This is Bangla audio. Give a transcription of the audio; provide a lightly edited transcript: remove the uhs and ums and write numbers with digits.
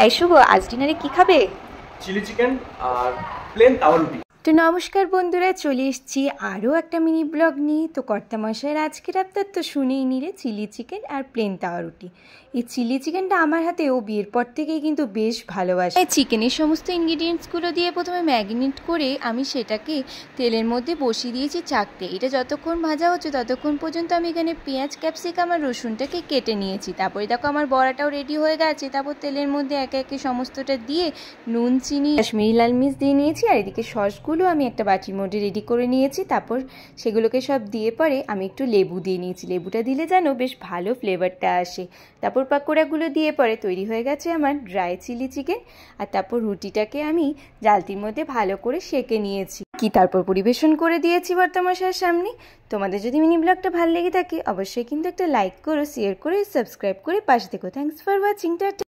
এই শুভ, আজ ডিনারে কি খাবে? চিলি চিকেন আর প্লেন তাওয়া রুটি। তো নমস্কার বন্ধুরা, চলে এসেছি আরও একটা মিনি ব্লগ নিয়ে। তো কর্তামশাইয়ের আজকের আবদার তো শুনেই নিলে, চিলি চিকেন আর প্লেন তাওয়া রুটি। এই চিলি চিকেনটা আমার হাতে ও বিয়ের পর থেকেই কিন্তু বেশ ভালোবাসে। চিকেনের সমস্ত ইনগ্রিডিয়েন্টসগুলো দিয়ে প্রথমে ম্যারিনেট করে আমি সেটাকে তেলের মধ্যে বসিয়ে দিয়েছি চাকতে। এটা যতক্ষণ ভাজা হচ্ছে ততক্ষণ পর্যন্ত আমি এখানে পেঁয়াজ, ক্যাপসিকাম আর রসুনটাকে কেটে নিয়েছি। তারপরে দেখো আমার বড়াটাও রেডি হয়ে গেছে। তারপর তেলের মধ্যে একে একে সমস্তটা দিয়ে নুন, চিনি, কাশ্মীরি লাল মির্চ দিয়ে নিয়েছি। আর এদিকে সসগুলো আমি একটা বাটির মধ্যে রেডি করে নিয়েছি। তারপর সেগুলোকে সব দিয়ে পরে আমি একটু লেবু দিয়ে নিয়েছি। লেবুটা দিলে যেন বেশ ভালো ফ্লেভারটা আসে। তারপর পাকোড়াগুলো দিয়ে পরে তৈরি হয়ে গেছে আমার ড্রাই চিলি চিকেন। আর তারপর রুটিটাকে আমি জালতির মধ্যে ভালো করে সেঁকে নিয়েছি তারপর পরিবেশন করে দিয়েছি বর্তমশাইয়ের সামনে। তোমাদের যদি মিনি ব্লগটা ভালো লেগে থাকে অবশ্যই কিন্তু একটা লাইক করো, শেয়ার করে, সাবস্ক্রাইব করে পাশে থেকো। Thanks for watching. টাটা।